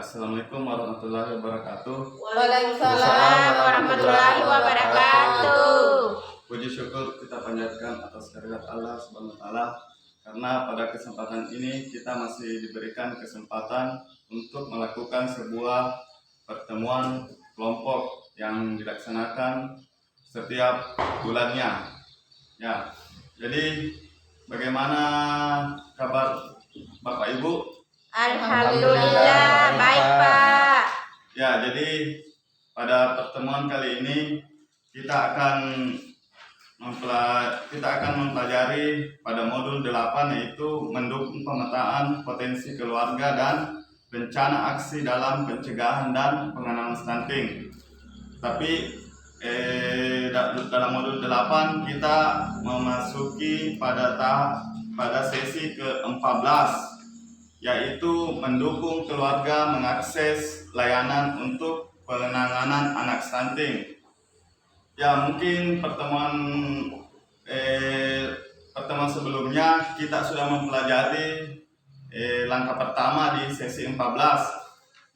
Assalamualaikum warahmatullahi wabarakatuh. Waalaikumsalam warahmatullahi wabarakatuh. Puji syukur kita panjatkan atas kehadirat Allah Subhanahu wa taala karena pada kesempatan ini kita masih diberikan kesempatan untuk melakukan sebuah pertemuan kelompok yang dilaksanakan setiap bulannya. Ya. Jadi bagaimana kabar Bapak Ibu? Alhamdulillah baik Pak. Ya, jadi pada pertemuan kali ini kita akan mempelajari pada modul 8, yaitu mendukung pemetaan potensi keluarga dan rencana aksi dalam pencegahan dan penanganan stunting. Tapi dalam modul 8 kita memasuki pada sesi ke-14, yaitu mendukung keluarga mengakses layanan untuk penanganan anak stunting. Ya, mungkin pertemuan sebelumnya kita sudah mempelajari langkah pertama di sesi 14,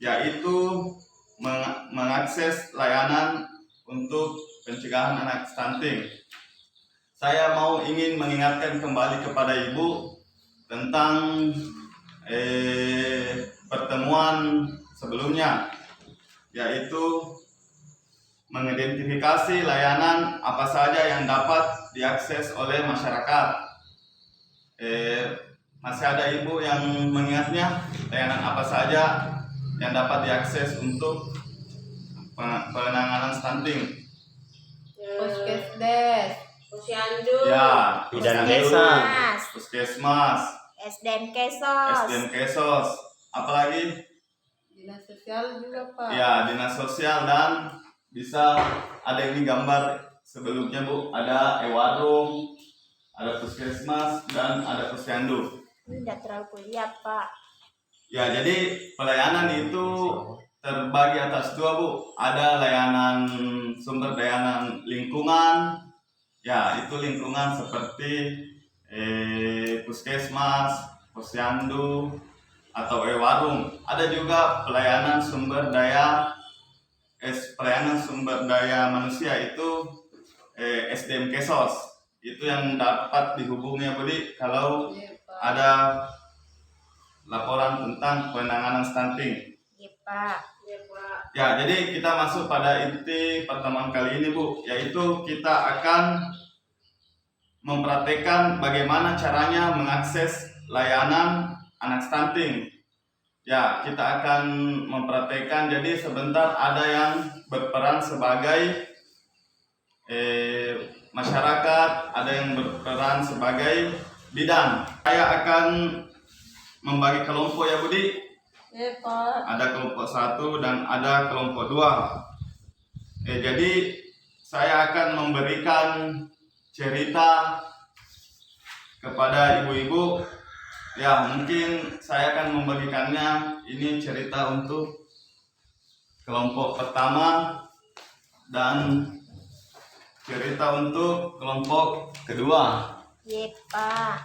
yaitu mengakses layanan untuk pencegahan anak stunting. Saya ingin mengingatkan kembali kepada Ibu tentang pertemuan sebelumnya, yaitu mengidentifikasi layanan apa saja yang dapat diakses oleh masyarakat. Masih ada Ibu yang mengingatnya, layanan apa saja yang dapat diakses untuk penanganan stunting? Puskesdes, Posyandu, Ya, Bidan desa, puskesmas, SDM Kesos, apalagi? Dinas Sosial juga Pak. Ya, dinas sosial, dan bisa ada ini gambar sebelumnya Bu, ada warung, ada puskesmas, dan ada posyandu. Tidak terlalu kuliah Pak. Ya, jadi pelayanan itu terbagi atas dua Bu, ada layanan sumber daya lingkungan, ya itu lingkungan seperti puskesmas, posyandu, atau warung. Ada juga pelayanan sumber daya manusia, itu SDM Kesos. Itu yang dapat dihubungi ya Budi kalau ada laporan tentang penanganan stunting. Iya Pak. Ya, jadi kita masuk pada inti pertemuan kali ini Bu, yaitu kita akan mempraktekkan bagaimana caranya mengakses layanan anak stunting. Ya, kita akan mempraktekkan. Jadi sebentar ada yang berperan sebagai masyarakat, ada yang berperan sebagai bidan. Saya akan membagi kelompok ya Budi. Iya Pak. Ada kelompok 1 dan ada kelompok 2. Jadi saya akan memberikan cerita kepada ibu-ibu. Ya, mungkin saya akan memberikannya ini cerita untuk kelompok pertama dan cerita untuk kelompok kedua. Iya Pak.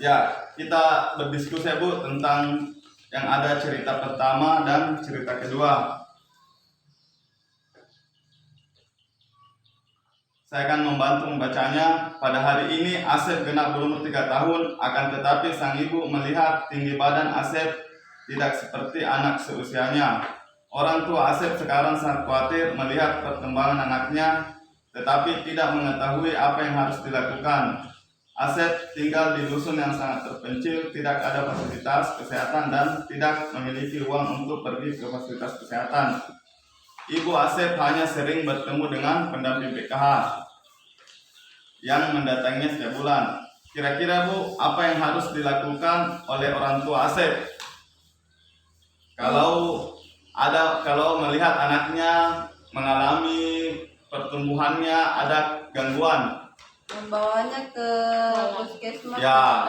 Ya, kita berdiskusi ya Bu tentang yang ada cerita pertama dan cerita kedua. Saya akan membantu membacanya. Pada hari ini Asep genap berumur 3 tahun, akan tetapi sang ibu melihat tinggi badan Asep tidak seperti anak seusianya. Orang tua Asep sekarang sangat khawatir melihat perkembangan anaknya, tetapi tidak mengetahui apa yang harus dilakukan. Asep tinggal di dusun yang sangat terpencil, tidak ada fasilitas kesehatan dan tidak memiliki uang untuk pergi ke fasilitas kesehatan. Ibu Asep hanya sering bertemu dengan pendamping PKH yang mendatanginya setiap bulan. Kira-kira Bu, apa yang harus dilakukan oleh orang tua Asep kalau melihat anaknya mengalami pertumbuhannya ada gangguan? Membawanya ke puskesmas. Ya,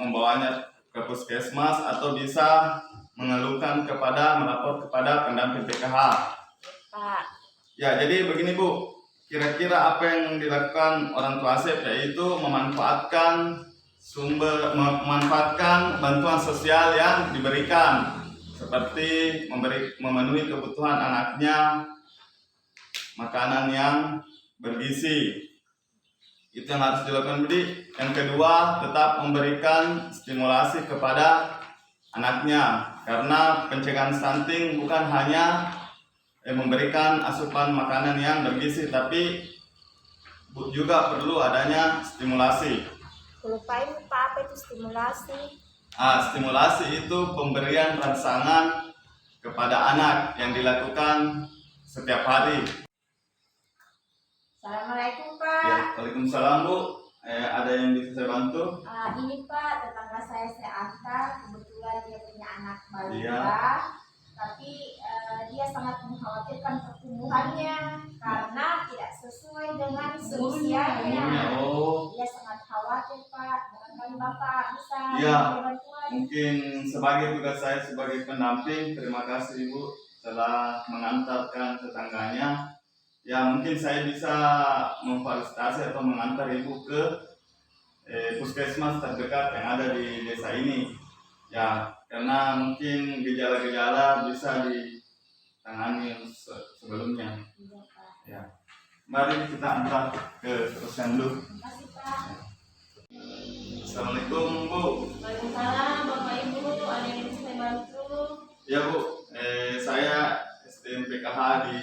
membawanya ke puskesmas atau bisa melapor kepada pendamping PKH. Pak. Ya, jadi begini Bu, kira-kira apa yang dilakukan orang tua Asep, yaitu memanfaatkan bantuan sosial yang diberikan seperti memenuhi kebutuhan anaknya makanan yang bergizi. Itu yang harus dilakukan Budi. Yang kedua, tetap memberikan stimulasi kepada anaknya, karena pencegahan stunting bukan hanya memberikan asupan makanan yang bergizi, tapi juga perlu adanya stimulasi. Lupain Pak, apa itu stimulasi? Stimulasi itu pemberian rangsangan kepada anak yang dilakukan setiap hari. Assalamualaikum Ya, Pak. Waalaikumsalam Bu. Ada yang bisa saya bantu? Ini Pak, tetangga saya antar, kebetulan dia punya anak balita, Iya. tapi dia sangat mengkhawatirkan pertumbuhannya karena tidak sesuai dengan seusianya. Oh, Dia sangat khawatir Pak. Barangkali Bapak bisa Iya. memberi bantuan. mungkin sebagai tugas saya sebagai pendamping, terima kasih Ibu telah mengantarkan tetangganya. Ya, mungkin saya bisa memfasilitasi atau mengantar Ibu ke puskesmas terdekat yang ada di desa ini. Ya, karena mungkin gejala-gejala bisa ditangani sebelumnya. Iya Pak. Ya, mari kita antar ke posyandu. Terima kasih Pak. Assalamualaikum Bu. Waalaikumsalam Bapak Ibu, ada yang bisa saya bantu? Ya Bu, saya SDM PKH di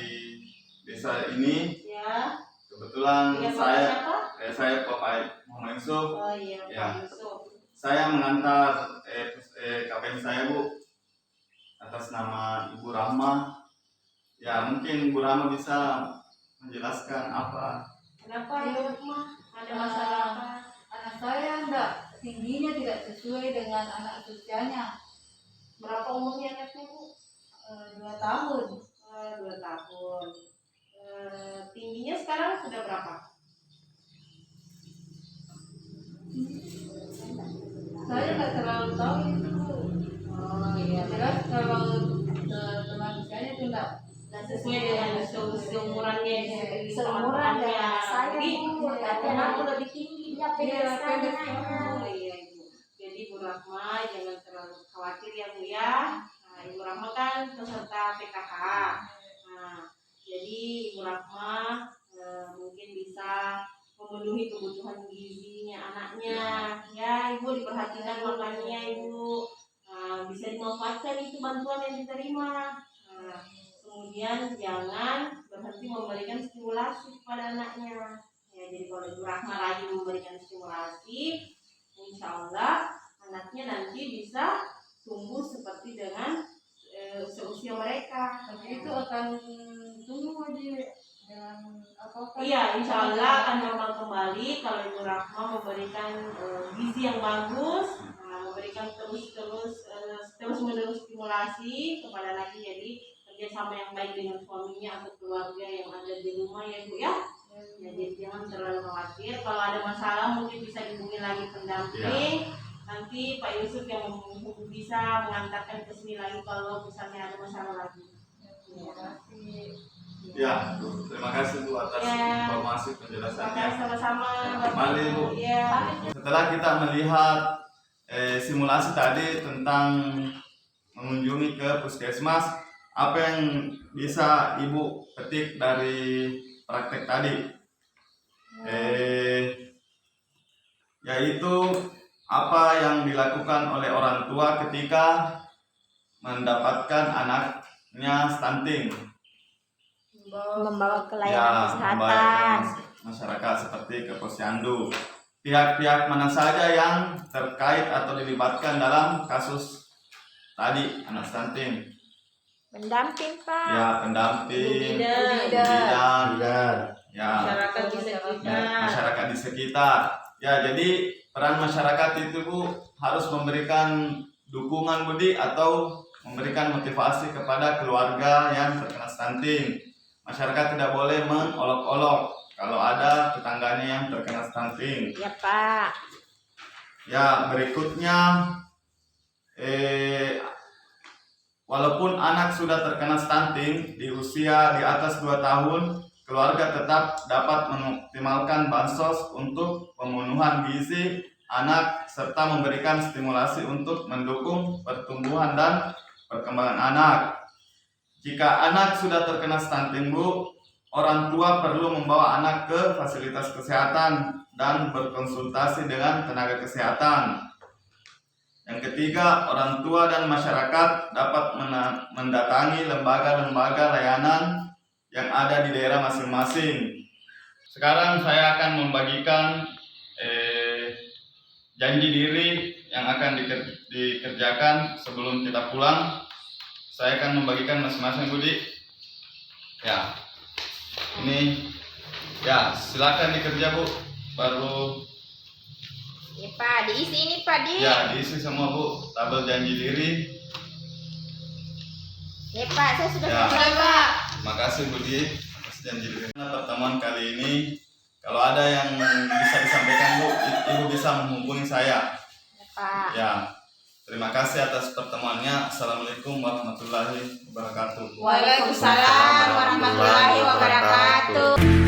desa ini. Ya. Kebetulan Dengan Bapak saya siapa? saya Bapak Muhammad Yusuf. Oh iya, Ya. Pak Yusuf. Saya mengantar KPM saya Bu atas nama Ibu Rahma. Ya, mungkin Ibu Rahma bisa menjelaskan apa. Kenapa ya, Ma? Ada masalah apa? Anak saya enggak, tingginya tidak sesuai dengan anak usianya. Berapa umurnya anaknya, Bu? 2 tahun. 2 tahun. Tingginya sekarang sudah berapa? Saya enggak terlalu tahu itu. Oh iya. Jelas kalau teman usianya itu enggak Sesuai dengan seumurannya, Seumuran dengan anak saya Jadi, Bu, tapi anakku lebih tinggi dia pendek Iya, sekali pendek. anaknya. Oh iya Ibu. Jadi Ibu Rahma jangan terlalu khawatir ya Bu ya. Nah, Ibu Rahma kan peserta PKH. Nah, jadi Ibu Rahma mungkin bisa memenuhi kebutuhan gizinya anaknya. Ya Ibu diperhatikan makannya Ibu. Nah, bisa dimanfaatkan itu bantuan yang diterima. Nah, kemudian jangan berhenti memberikan stimulasi kepada anaknya. Ya, jadi kalau Ibu Rahma lagi memberikan stimulasi, insya Allah anaknya nanti bisa tumbuh seperti dengan seusia mereka. tapi itu akan tumbuh aja dengan apa-apa. Iya, insya Allah akan normal kembali kalau Ibu Rahma memberikan gizi yang bagus, memberikan terus menerus stimulasi kepada anaknya. Jadi kerjasama yang baik dengan suaminya atau keluarga yang ada di rumah ya Bu ya. Ya, jadi jangan terlalu khawatir. Kalau ada masalah mungkin bisa dihubungi lagi pendamping. Nanti Pak Yusuf yang bisa mengantarkan ke sini lagi kalau misalnya ada masalah lagi. Terima kasih. Ya, Bu, terima kasih Bu atas Ya. informasi Terima penjelasannya. kasih sama-sama. Bapak Mari, Ibu. Bu. Ya. Setelah kita melihat simulasi tadi tentang mengunjungi ke puskesmas, apa yang bisa Ibu petik dari praktek tadi? Yaitu apa yang dilakukan oleh orang tua ketika mendapatkan anaknya stunting. Membawa ke layanan Ya, kesehatan. membahayakan masyarakat seperti ke posyandu. Pihak-pihak mana saja yang terkait atau dilibatkan dalam kasus tadi anak stunting? Pendamping Pak. Ya, pendamping, Bidan. bidan, ya, Masyarakat di sekitar. masyarakat di sekitar. Ya, jadi peran masyarakat itu Bu harus memberikan dukungan Budi atau memberikan motivasi kepada keluarga yang terkena stunting. Masyarakat tidak boleh mengolok-olok kalau ada tetangganya yang terkena stunting. Ya Pak. Ya, berikutnya walaupun anak sudah terkena stunting di usia di atas 2 tahun, keluarga tetap dapat mengoptimalkan bansos untuk pemenuhan gizi anak serta memberikan stimulasi untuk mendukung pertumbuhan dan perkembangan anak. Jika anak sudah terkena stunting, Bu, orang tua perlu membawa anak ke fasilitas kesehatan dan berkonsultasi dengan tenaga kesehatan. Yang ketiga, orang tua dan masyarakat dapat mendatangi lembaga-lembaga layanan yang ada di daerah masing-masing. Sekarang saya akan membagikan janji diri yang akan dikerjakan sebelum kita pulang. Saya akan membagikan masing-masing, Budi. Ya, ini ya silakan dikerja, Bu. Baru Ya Pak, diisi ini Pak, ya diisi semua, Bu. Tabel janji diri. Ya Pak, saya sudah Ya. selesai Pak. Terima kasih, Budi, atas janji diri. Pertemuan kali ini, kalau ada yang bisa disampaikan, Bu, Ibu bisa menghubungi saya. Ya Pak. Ya. Terima kasih atas pertemuannya. Assalamualaikum warahmatullahi wabarakatuh. Waalaikumsalam warahmatullahi wabarakatuh.